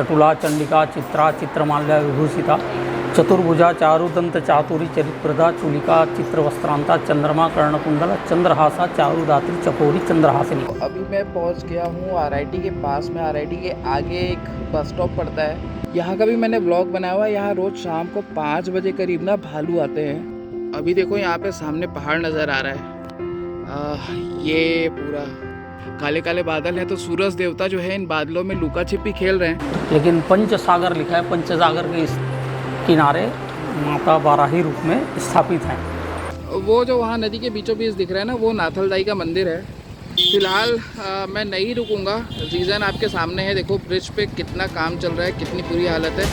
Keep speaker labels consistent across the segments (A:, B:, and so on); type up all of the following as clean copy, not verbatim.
A: चटुला चंडिका चित्रा चित्रमाल्या विभूषिता चतुर्भुजा चारुदंत चातुरी चरितप्रदा चुलिका चित्रवस्त्रांता चंद्रमा कर्णकुंडला चंद्रहासा चारुदात्री चकोरी चंद्रहासिनी।
B: अभी मैं पहुंच गया हूं आरआईटी के पास में। आरआईटी के आगे एक बस स्टॉप पड़ता है, यहाँ का भी मैंने व्लॉग बनाया हुआ है। यहाँ रोज शाम को 5 बजे करीब ना भालू आते हैं। अभी देखो यहाँ पे सामने पहाड़ नज़र आ रहा है। ये पूरा काले काले बादल हैं, तो सूरज देवता जो है इन बादलों में लुका छिपी खेल रहे हैं।
A: लेकिन पंचसागर लिखा है, पंचसागर के इस किनारे माता बाराही रूप में स्थापित हैं।
B: वो जो वहाँ नदी के बीचों बीच दिख रहा है ना, वो नाथलदाई का मंदिर है। फिलहाल मैं नहीं रुकूंगा, रीज़न आपके सामने है। देखो ब्रिज पे कितना काम चल रहा है, कितनी बुरी हालत है।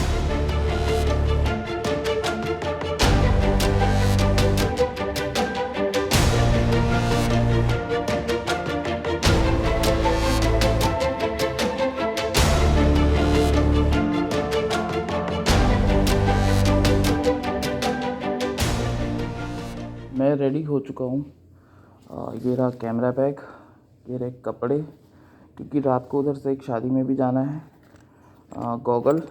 B: मैं रेडी हो चुका हूँ। ये रहा कैमरा बैग, ये रहे कपड़े, क्योंकि रात को उधर से एक शादी में भी जाना है। गॉगल,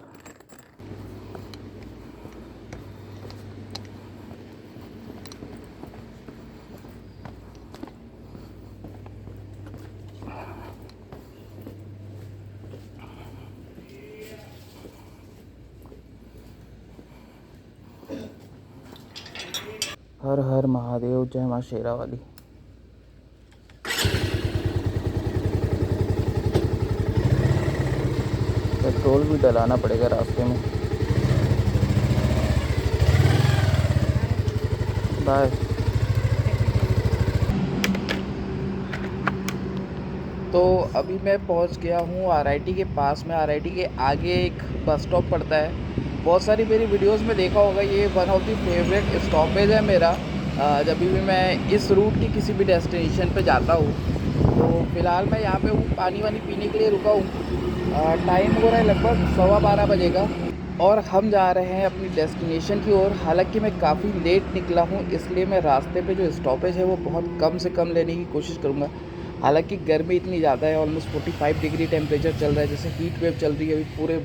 B: हर हर महादेव, जय माँ शेरा वाली। पेट्रोल भी डलाना पड़ेगा रास्ते में। बाय। तो अभी मैं पहुंच गया हूं आरआईटी के पास में। आरआईटी के आगे एक बस स्टॉप पड़ता है। बहुत सारी मेरी वीडियोस में देखा होगा, ये one of the favourite stoppage है मेरा। जब भी मैं इस रूट की किसी भी डेस्टिनेशन पे जाता हूँ। तो फ़िलहाल मैं यहाँ पे हूँ, पानी वानी पीने के लिए रुका हूँ। टाइम हो रहा है लगभग 12:15 बजे का, और हम जा रहे हैं अपनी डेस्टिनेशन की ओर। हालांकि मैं काफ़ी लेट निकला हूँ, इसलिए मैं रास्ते पे जो स्टॉपेज है वो बहुत कम से कम लेने की कोशिश करूँगा। हालांकि गर्मी इतनी ज़्यादा है, ऑलमोस्ट 45 डिग्री टेम्परेचर चल रहा है। जैसे हीट वेव चल रही है अभी पूरे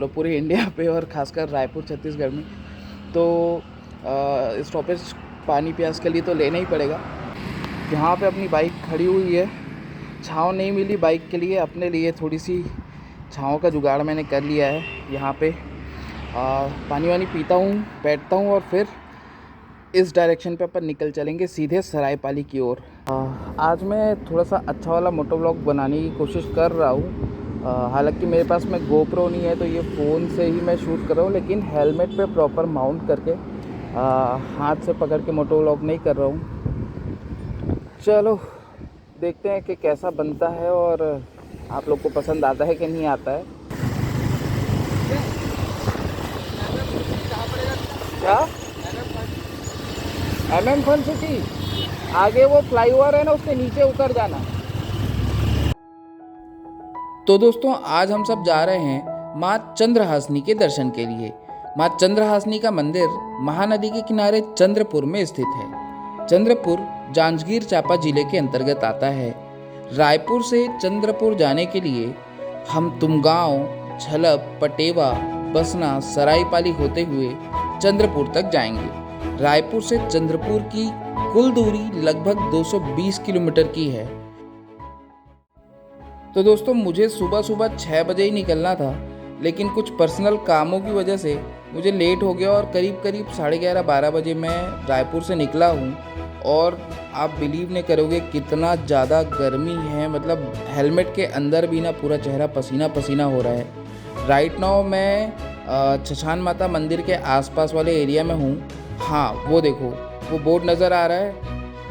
B: पूरे इंडिया पे, और ख़ासकर रायपुर छत्तीसगढ़ में। तो स्टॉपेज पानी प्यास के लिए तो लेना ही पड़ेगा। यहाँ पे अपनी बाइक खड़ी हुई है, छाँव नहीं मिली बाइक के लिए। अपने लिए थोड़ी सी छाँव का जुगाड़ मैंने कर लिया है। यहाँ पे पानी वानी पीता हूँ, बैठता हूँ, और फिर इस डायरेक्शन पे अपन निकल चलेंगे सीधे सरायपाली की ओर। आज मैं थोड़ा सा अच्छा वाला मोटो व्लॉग बनाने की कोशिश कर रहा हूँ। हालांकि मेरे पास में गोप्रो नहीं है, तो ये फ़ोन से ही मैं शूट कर रहा हूँ, लेकिन हेलमेट पे प्रॉपर माउंट करके हाथ से पकड़ के मोटो व्लॉग नहीं कर रहा हूँ। चलो देखते हैं कि कैसा बनता है, और आप लोग को पसंद आता है कि नहीं आता है। क्या MM फन सिटी आगे वो फ्लाईओवर है ना, उसके नीचे उतर जाना। तो दोस्तों आज हम सब जा रहे हैं माँ चंद्रहासिनी के दर्शन के लिए। माँ चंद्रहासिनी का मंदिर महानदी के किनारे चंद्रपुर में स्थित है। चंद्रपुर जांजगीर चांपा जिले के अंतर्गत आता है। रायपुर से चंद्रपुर जाने के लिए हम तुमगांव, झलप, पटेवा, बसना, सरायपाली होते हुए चंद्रपुर तक जाएंगे। रायपुर से चंद्रपुर की कुल दूरी लगभग 220 किलोमीटर की है। तो दोस्तों मुझे सुबह सुबह 6 बजे ही निकलना था, लेकिन कुछ पर्सनल कामों की वजह से मुझे लेट हो गया, और करीब 11:30-12 बजे मैं रायपुर से निकला हूँ। और आप बिलीव नहीं करोगे कितना ज़्यादा गर्मी है, मतलब हेलमेट के अंदर भी ना पूरा चेहरा पसीना पसीना हो रहा है। राइट नाउ मैं छछान माता मंदिर के आसपास वाले एरिया में हूँ। हाँ वो देखो, वो बोर्ड नज़र आ रहा है,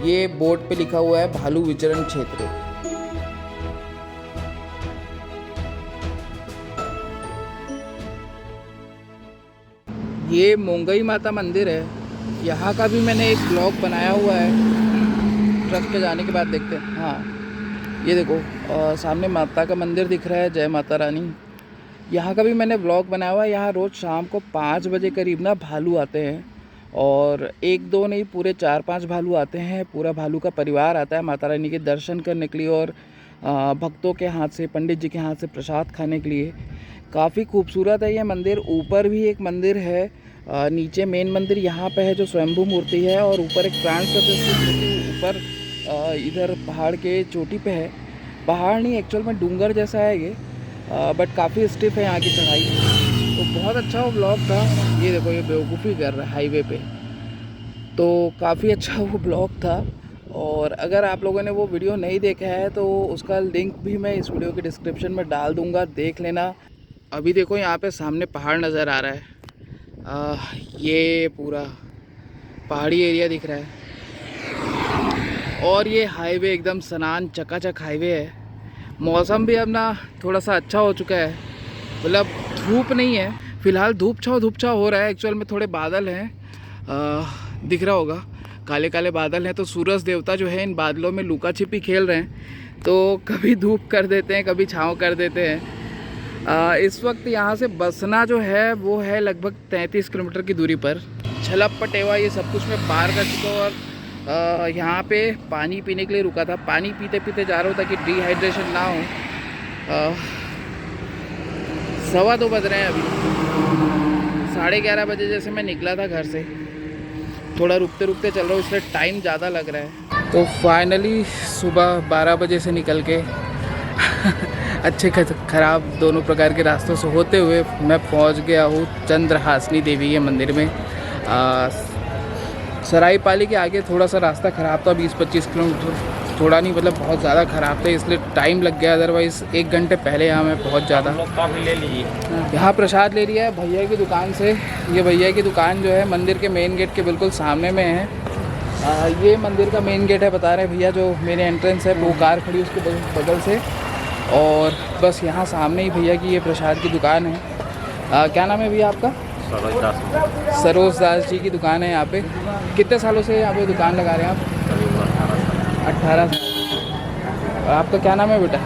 B: ये बोर्ड पे लिखा हुआ है भालू विचरण क्षेत्र। ये मोंगई माता मंदिर है। यहाँ का भी मैंने एक ब्लॉग बनाया हुआ है, ट्रक पे जाने के बाद देखते हैं। हाँ ये देखो सामने माता का मंदिर दिख रहा है, जय माता रानी। यहाँ का भी मैंने ब्लॉग बनाया हुआ है। यहाँ रोज़ शाम को 5 बजे करीब ना भालू आते हैं, और एक दो नहीं पूरे 4-5 भालू आते हैं। पूरा भालू का परिवार आता है माता रानी के दर्शन करने के लिए, और भक्तों के हाथ से, पंडित जी के हाथ से प्रसाद खाने के लिए। काफ़ी खूबसूरत है ये मंदिर। ऊपर भी एक मंदिर है, नीचे मेन मंदिर यहाँ पे है जो स्वयंभू मूर्ति है, और ऊपर एक प्राण प्रतिष्ठित मूर्ति ऊपर इधर पहाड़ के चोटी पे है। पहाड़ नहीं, एक्चुअल में डूंगर जैसा है ये, बट काफ़ी स्टिफ है यहाँ की चढ़ाई। तो बहुत अच्छा वो ब्लॉग था। ये देखो, ये बेवकूफ़ी कर रहा है हाईवे पे, तो काफ़ी अच्छा वो ब्लॉग था। और अगर आप लोगों ने वो वीडियो नहीं देखा है तो उसका लिंक भी मैं इस वीडियो के डिस्क्रिप्शन में डाल दूँगा, देख लेना। अभी देखो यहाँ पे सामने पहाड़ नज़र आ रहा है, ये पूरा पहाड़ी एरिया दिख रहा है, और ये हाईवे एकदम सनान चकाचक हाईवे है। मौसम भी अब ना थोड़ा सा अच्छा हो चुका है, मतलब धूप नहीं है फ़िलहाल, धूप छाँव हो रहा है। एक्चुअल में थोड़े बादल हैं, दिख रहा होगा, काले काले बादल हैं। तो सूरज देवता जो है इन बादलों में लुका छिपी खेल रहे हैं, तो कभी धूप कर देते हैं, कभी छाँव कर देते हैं। इस वक्त यहाँ से बसना जो है वो है लगभग 33 किलोमीटर की दूरी पर। छलप पटेवा ये सब कुछ मैं पार कर चुका हूँ, और यहाँ पे पानी पीने के लिए रुका था। पानी पीते पीते जा रहा हूँ ताकि डिहाइड्रेशन ना हो। 2:15 बज रहे हैं अभी, 11:30 बजे जैसे मैं निकला था घर से। थोड़ा रुकते रुकते चल रहा हूँ, इसलिए टाइम ज़्यादा लग रहा है। तो फाइनली सुबह 12 बजे से निकल के अच्छे ख़राब दोनों प्रकार के रास्तों से होते हुए मैं पहुँच गया हूँ चंद्रहासिनी देवी के मंदिर में। सरायपाली के आगे थोड़ा सा रास्ता ख़राब था, 20-25 किलोमीटर, थोड़ा नहीं मतलब बहुत ज़्यादा ख़राब था, इसलिए टाइम लग गया। अदरवाइज़ 1 घंटे पहले यहाँ मैं पहुँच जाता।
A: काफ़ी ले लीजिए।
B: यहाँ प्रसाद ले लिया है भैया की दुकान से। ये भैया की दुकान जो है मंदिर के मेन गेट के बिल्कुल सामने में है। ये मंदिर का मेन गेट है, बता रहे भैया, जो मेरे एंट्रेंस है वो कार खड़ी उसके बगल से, और बस यहाँ सामने ही भैया की ये प्रसाद की दुकान है। क्या नाम है भैया आपका? सरोज दास जी की दुकान है यहाँ पे। कितने सालों से यहाँ पे दुकान लगा रहे हैं आप? 18 साल। और आपका क्या नाम है बेटा?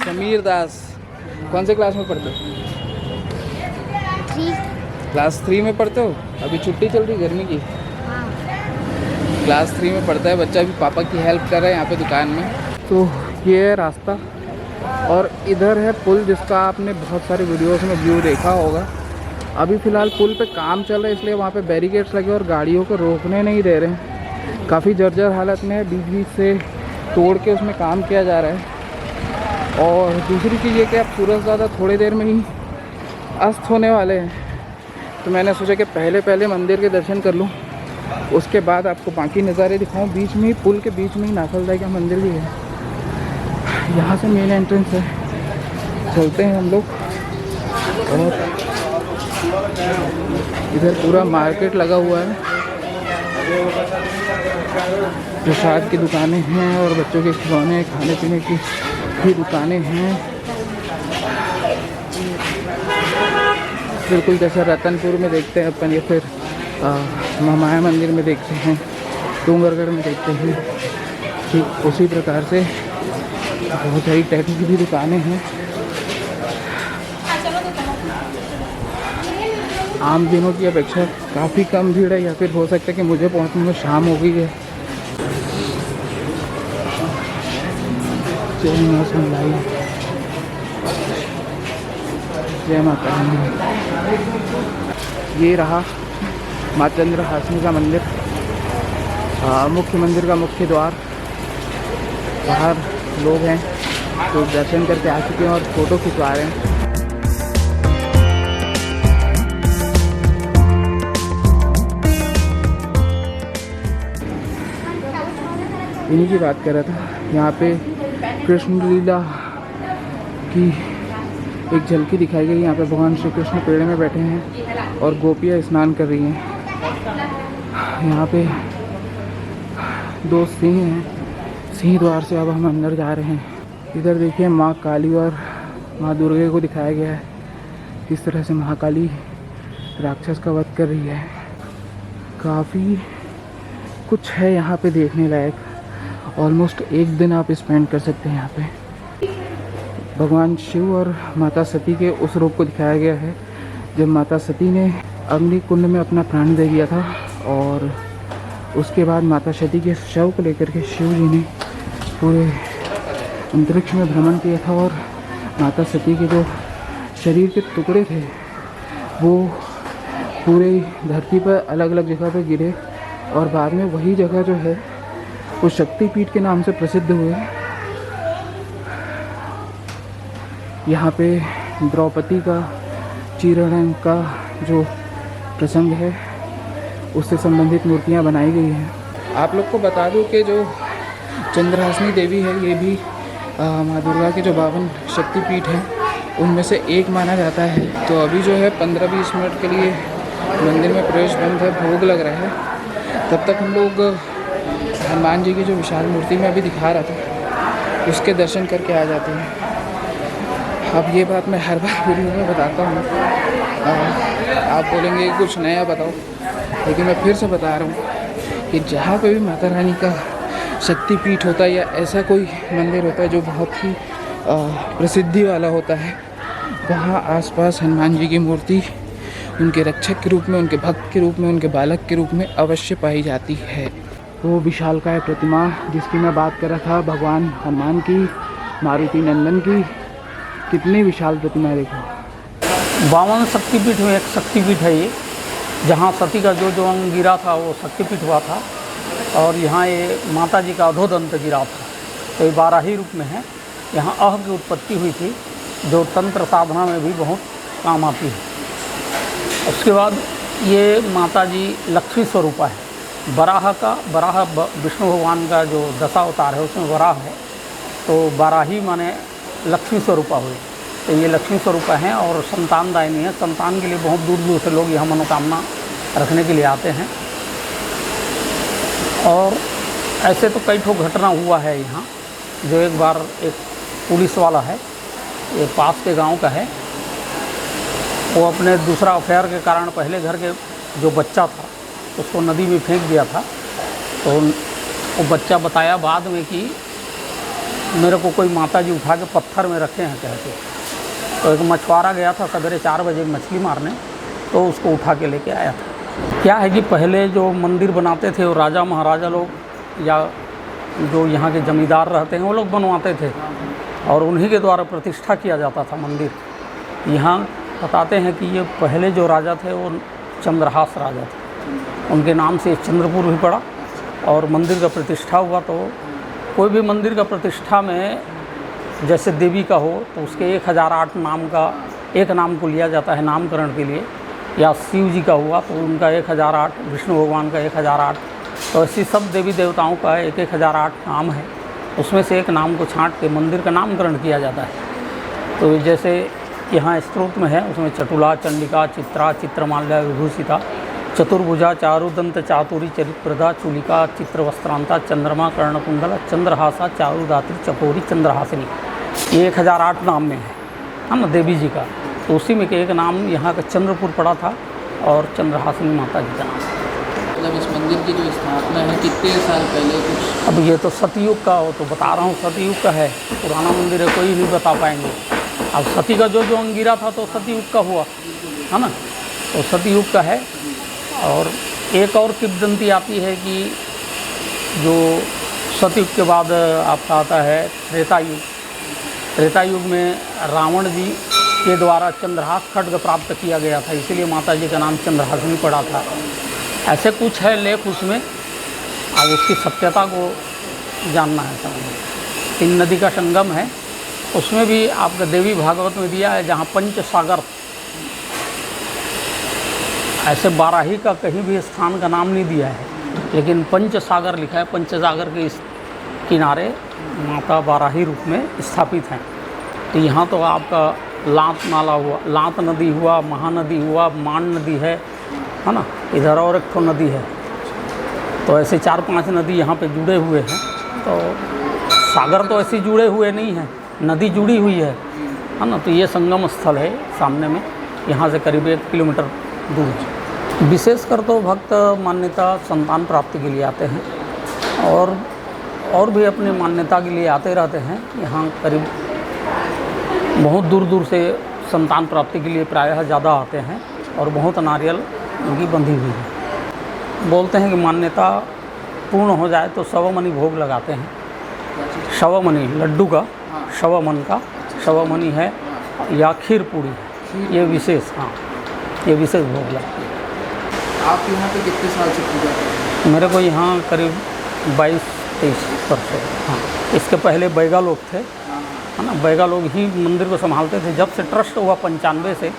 B: समीर दास। कौन से क्लास में पढ़ते हो? क्लास 3 में पढ़ते हो? अभी छुट्टी चल रही गर्मी की? क्लास 3 में पढ़ता है बच्चा, भी पापा की हेल्प कर रहा है यहाँ पे दुकान में। तो ये है रास्ता, और इधर है पुल जिसका आपने बहुत सारे वीडियोस में व्यू देखा होगा। अभी फ़िलहाल पुल पे काम चल रहा है, इसलिए वहाँ पे बैरिकेड्स लगे और गाड़ियों को रोकने नहीं दे रहे हैं। काफ़ी जर्जर हालत में है, बीच बीच से तोड़ के उसमें काम किया जा रहा है। और दूसरी चीज़ ये कि अब सूरज ज़्यादा थोड़ी देर में ही अस्त होने वाले हैं, तो मैंने सोचा कि पहले मंदिर के दर्शन कर लूँ, उसके बाद आपको बाकी नज़ारे दिखाऊँ। बीच में ही, पुल के बीच में ही नाखलदाई का मंदिर भी है। यहाँ से मेन एंट्रेंस है, चलते हैं हम लोग। और इधर पूरा मार्केट लगा हुआ है, प्रसाद की दुकानें हैं और बच्चों के खिलौने, खाने पीने की भी दुकानें हैं, बिल्कुल जैसा रतनपुर में देखते हैं अपन, या फिर महामाया मंदिर में देखते हैं, डूंगरगढ़ में देखते हैं, ठीक उसी प्रकार से बहुत सारी टैटू की भी दुकानें हैं। आम दिनों की अपेक्षा काफ़ी कम भीड़ है, या फिर हो सकता है कि मुझे पहुंचने में शाम हो गई है। जय मां सुनलाई, जय माता रानी। ये रहा माँ चंद्रहासिनी का मंदिर, मुख्य मंदिर का मुख्य द्वार। बाहर लोग हैं तो दर्शन करके आ चुके हैं और फ़ोटो खिंचवा रहे हैं। इन्हीं की बात कर रहा था। यहाँ पे कृष्ण लीला की एक झलकी दिखाई गई। यहाँ पे भगवान श्री कृष्ण पेड़ में बैठे हैं और गोपियाँ स्नान कर रही हैं। यहाँ पे 2 सिंह हैं, सिंह द्वार से अब हम अंदर जा रहे हैं। इधर देखिए माँ काली और माँ दुर्गा को दिखाया गया है, किस तरह से महाकाली राक्षस का वध कर रही है। काफ़ी कुछ है यहाँ पे देखने लायक। ऑलमोस्ट 1 दिन आप स्पेंड कर सकते हैं यहाँ पे। भगवान शिव और माता सती के उस रूप को दिखाया गया है जब माता सती ने अग्नि कुंड में अपना प्राण दे दिया था, और उसके बाद माता सती के शव को लेकर के शिव जी ने
C: पूरे अंतरिक्ष में भ्रमण किया था और माता सती के जो शरीर के टुकड़े थे वो पूरे धरती पर अलग अलग जगह पर गिरे और बाद में वही जगह जो है वो शक्तिपीठ के नाम से प्रसिद्ध हुए। यहाँ पे द्रौपदी का चीरहरण का जो प्रसंग है उससे संबंधित मूर्तियाँ बनाई गई हैं। आप लोग को बता दूं कि जो चंद्रहासिनी देवी है ये भी माँ दुर्गा के जो 52 शक्तिपीठ हैं उनमें से एक माना जाता है। तो अभी जो है 15-20 मिनट के लिए मंदिर में प्रवेश बंद है, भोग लग रहा है। तब तक हम लोग हनुमान जी की जो विशाल मूर्ति में अभी दिखा रहा था उसके दर्शन करके आ जाते हैं। अब ये बात मैं हर बार वीडियो में बताता हूँ, आप बोलेंगे कुछ नया बताओ, लेकिन मैं फिर से बता रहा हूँ कि जहाँ पे भी माता रानी का शक्तिपीठ होता है या ऐसा कोई मंदिर होता है जो बहुत ही प्रसिद्धि वाला होता है, वहाँ आसपास हनुमान जी की मूर्ति उनके रक्षक के रूप में, उनके भक्त के रूप में, उनके बालक के रूप में अवश्य पाई जाती है। वो विशालकाय प्रतिमा जिसकी मैं बात कर रहा था, भगवान हनुमान की, मारुति नंदन की, कितनी विशाल प्रतिमा है देखो।
A: 52 शक्तिपीठ में एक शक्तिपीठ है ये, जहाँ सती का जो अंग गिरा था वो शक्तिपीठ हुआ था, और यहाँ ये माता जी का अधोदंत गिरा था। तो ये 12 ही रूप में है। यहाँ अह की उत्पत्ति हुई थी जो तंत्र साधना में भी बहुत काम आती है। उसके बाद ये माता जी लक्ष्मी स्वरूपा है। वराह विष्णु भगवान का जो दशावतार है उसमें वराह है, तो वाराही माने लक्ष्मी स्वरूपा हुई। तो ये लक्ष्मी स्वरूपा हैं और संतानदायिनी है। संतान के लिए बहुत दूर दूर से लोग यहाँ मनोकामना रखने के लिए आते हैं। और ऐसे तो कई ठो घटना हुआ है यहाँ। जो एक बार एक पुलिस वाला है, ये पास के गांव का है, वो अपने दूसरा अफेयर के कारण पहले घर के जो बच्चा था उसको नदी में फेंक दिया था। तो वो बच्चा बताया बाद में कि मेरे को कोई माता जी उठा के पत्थर में रखे हैं कहते। तो एक मछुआरा गया था सवेरे 4 बजे मछली मारने, तो उसको उठा के लेके आया था। क्या है कि पहले जो मंदिर बनाते थे वो राजा महाराजा लोग या जो यहाँ के जमींदार रहते हैं वो लोग बनवाते थे और उन्हीं के द्वारा प्रतिष्ठा किया जाता था मंदिर। यहाँ बताते हैं कि ये पहले जो राजा थे वो चंद्रहास राजा थे, उनके नाम से चंद्रपुर भी पड़ा और मंदिर का प्रतिष्ठा हुआ। तो कोई भी मंदिर का प्रतिष्ठा में जैसे देवी का हो तो उसके 1008 नाम का एक नाम को लिया जाता है नामकरण के लिए, या शिव जी का हुआ तो उनका 1008, विष्णु भगवान का 1008। तो ऐसी सब देवी देवताओं का 1008 नाम है, उसमें से एक नाम को छांट के मंदिर का नामकरण किया जाता है। तो जैसे यहाँ स्त्रोत में है उसमें चटुला, चंडिका, चित्रा, चित्रमाल्या, विभूषिता, चतुर्भुजा, चारुदंत, चातुरी, चरितप्रदा, चूलिका, चित्रवस्त्रांता, चंद्रमा, कर्णकुंडला, चंद्रहासा, चारुदात्री, चकोरी, चंद्रहासिनी, ये 1008 नाम में है ना देवी जी का। तो उसी में के एक नाम यहाँ का चंद्रपुर पड़ा था और चंद्रहासिनी माता जी का नाम।
C: मतलब इस मंदिर की जो स्थापना है कितने साल पहले कुछ?
A: अब ये तो सतयुग का हो तो बता रहा हूँ, सतयुग का है, पुराना मंदिर है, कोई नहीं बता पाएंगे। अब सती का जो अंग गिरा था तो सतयुग का हुआ है ना, तो सतयुग का है। और एक और किंवदंती आती है कि जो सतयुग के बाद आपका आता है त्रेता युग। त्रेता युग में रावण जी के द्वारा चंद्रहास खड्ग प्राप्त किया गया था, इसीलिए माता जी का नाम चंद्रहासिनी पड़ा था। ऐसे कुछ है लेख उसमें, अब उसकी सत्यता को जानना है समझ। 3 नदी का संगम है, उसमें भी आपका देवी भागवत में दिया है जहाँ पंच सागर, ऐसे बाराही का कहीं भी स्थान का नाम नहीं दिया है, लेकिन पंच सागर लिखा है। पंच सागर के इस किनारे माता बाराही रूप में स्थापित हैं। तो यहाँ तो आपका लांत नाला हुआ, लांत नदी हुआ, महानदी हुआ, मान नदी है ना, इधर और एक तो नदी है। तो ऐसे 4-5 नदी यहाँ पे जुड़े हुए हैं। तो सागर तो ऐसे जुड़े हुए नहीं हैं, नदी जुड़ी हुई है ना। तो ये संगम स्थल है सामने में, यहाँ से करीब 1 किलोमीटर दूर है। विशेषकर तो भक्त मान्यता संतान प्राप्ति के लिए आते हैं और भी अपनी मान्यता के लिए आते रहते हैं। यहाँ करीब बहुत दूर दूर से संतान प्राप्ति के लिए प्रायः ज़्यादा आते हैं और बहुत नारियल उनकी बंधी हुई है। बोलते हैं कि मान्यता पूर्ण हो जाए तो 100 मणि भोग लगाते हैं। शवमणि लड्डू का,
C: हाँ।
A: शवमन का, शवमणि है या खीर पूड़ी, ये विशेष, हाँ ये विशेष भोग लगती है।
C: आप यहाँ पे कितने साल से पूजा करते हैं?
A: मेरे को यहाँ करीब 22-23 वर्ष है। हाँ, इसके पहले बैगा लोग थे, है ना, बैगा लोग ही मंदिर को संभालते थे। जब से ट्रस्ट हुआ 95 से,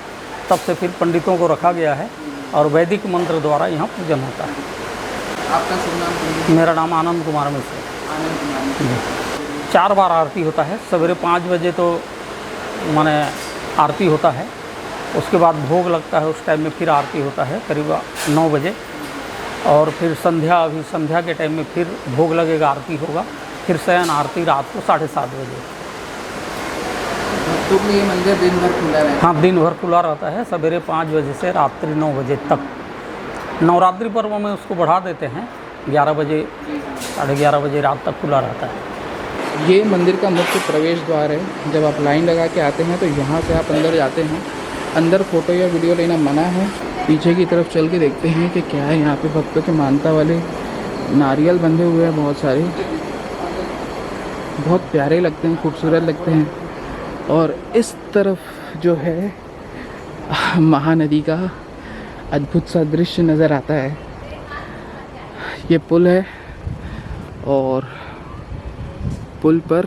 A: तब से फिर पंडितों को रखा गया है और वैदिक मंत्र द्वारा यहाँ पूजन होता है।
C: आपका शुभ नाम?
A: मेरा नाम आनंद कुमार मिश्र है।
C: आनंद कुमार।
A: 4 बार आरती होता है। सवेरे 5 बजे तो माने आरती होता है, उसके बाद भोग लगता है, उस टाइम में फिर आरती होता है करीब 9 बजे, और फिर संध्या, अभी संध्या के टाइम में फिर भोग लगेगा, आरती होगा, फिर शयन आरती रात को 7:30 बजे।
C: भक्तों के लिए मंदिर दिन भर खुला रहता है?
A: हाँ, दिन भर खुला रहता है, सवेरे 5 बजे से रात्रि 9 बजे तक। नवरात्रि पर्व में उसको बढ़ा देते हैं, 11 बजे, 11:30 बजे रात तक खुला रहता है।
C: ये मंदिर का मुख्य प्रवेश द्वार है। जब आप लाइन लगा के आते हैं तो यहाँ से आप अंदर जाते हैं। अंदर फ़ोटो या वीडियो लेना मना है। पीछे की तरफ चल के देखते हैं कि क्या है। यहाँ पे भक्तों के मानता वाले नारियल बंधे हुए हैं बहुत सारे, बहुत प्यारे लगते हैं, खूबसूरत लगते हैं। और इस तरफ जो है महानदी का अद्भुत सा दृश्य नज़र आता है। ये पुल है और पुल पर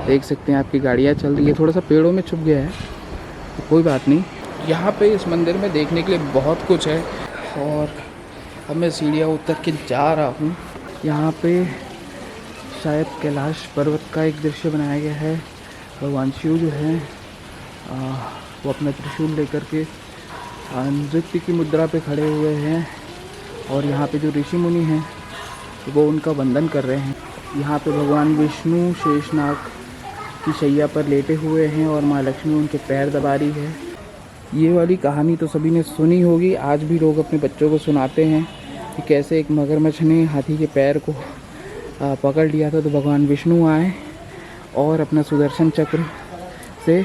C: देख सकते हैं आपकी गाड़ियाँ चल रही है। थोड़ा सा पेड़ों में छुप गया है तो कोई बात नहीं। यहाँ पे इस मंदिर में देखने के लिए बहुत कुछ है और अब मैं सीढ़ियाँ उतर के जा रहा हूँ। यहाँ पे शायद कैलाश पर्वत का एक दृश्य बनाया गया है। भगवान शिव जो है वो अपना त्रिशूल लेकर के नृत्य की मुद्रा पे खड़े हुए हैं और यहाँ पे जो ऋषि मुनि हैं वो उनका वंदन कर रहे हैं। यहाँ पे भगवान विष्णु शेषनाग की शैया पर लेटे हुए हैं और माँ लक्ष्मी उनके पैर दबा रही है। ये वाली कहानी तो सभी ने सुनी होगी, आज भी लोग अपने बच्चों को सुनाते हैं कि कैसे एक मगरमच्छ ने हाथी के पैर को पकड़ लिया था, तो भगवान विष्णु आए और अपना सुदर्शन चक्र से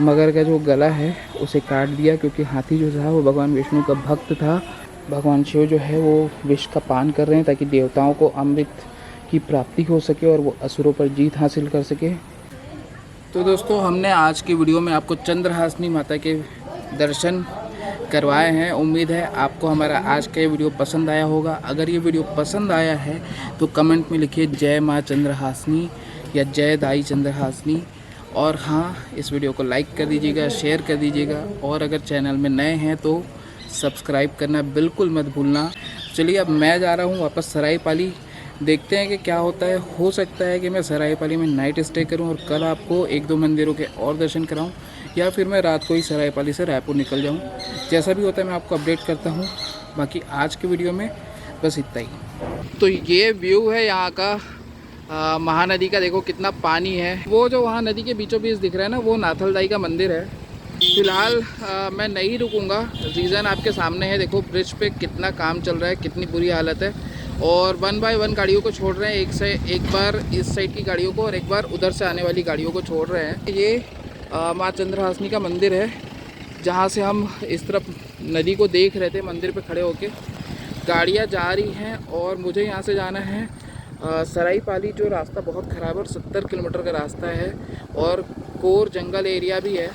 C: मगर का जो गला है उसे काट दिया, क्योंकि हाथी जो था वो भगवान विष्णु का भक्त था। भगवान शिव जो है वो विष का पान कर रहे हैं ताकि देवताओं को अमृत की प्राप्ति हो सके और वो असुरों पर जीत हासिल कर सके। तो दोस्तों, हमने आज की वीडियो में आपको चंद्रहासिनी माता के दर्शन करवाए हैं। उम्मीद है आपको हमारा आज का ये वीडियो पसंद आया होगा। अगर ये वीडियो पसंद आया है तो कमेंट में लिखिए जय माँ चंद्रहासिनी या जय दाई चंद्रहासिनी। और हाँ, इस वीडियो को लाइक कर दीजिएगा, शेयर कर दीजिएगा और अगर चैनल में नए हैं तो सब्सक्राइब करना बिल्कुल मत भूलना। चलिए अब मैं जा रहा हूँ वापस सरायपाली, देखते हैं कि क्या होता है। हो सकता है कि मैं सरायपाली में नाइट स्टे करूं और कल आपको 1-2 मंदिरों के और दर्शन कराऊं, या फिर मैं रात को ही सरायपाली से रायपुर निकल जाऊं। जैसा भी होता है मैं आपको अपडेट करता हूं। बाकी आज की वीडियो में बस इतना ही। तो ये व्यू है यहाँ का महानदी का। देखो कितना पानी है। वो जो वहाँ नदी के बीचों बीच दिख रहा है ना, वो नाथलदाई का मंदिर है। फ़िलहाल मैं नहीं रुकूंगा, रीज़न आपके सामने है। देखो ब्रिज पे कितना काम चल रहा है, कितनी बुरी हालत है, और 1 बाय 1 गाड़ियों को छोड़ रहे हैं। एक बार इस साइड की गाड़ियों को और एक बार उधर से आने वाली गाड़ियों को छोड़ रहे हैं। ये माँ चंद्रहासिनी का मंदिर है, जहाँ से हम इस तरफ नदी को देख रहे थे मंदिर पे खड़े होके। गाड़ियाँ जा रही हैं और मुझे यहाँ से जाना है सरायपाली। जो रास्ता बहुत ख़राब है और 70 किलोमीटर का रास्ता है और कोर जंगल एरिया भी है।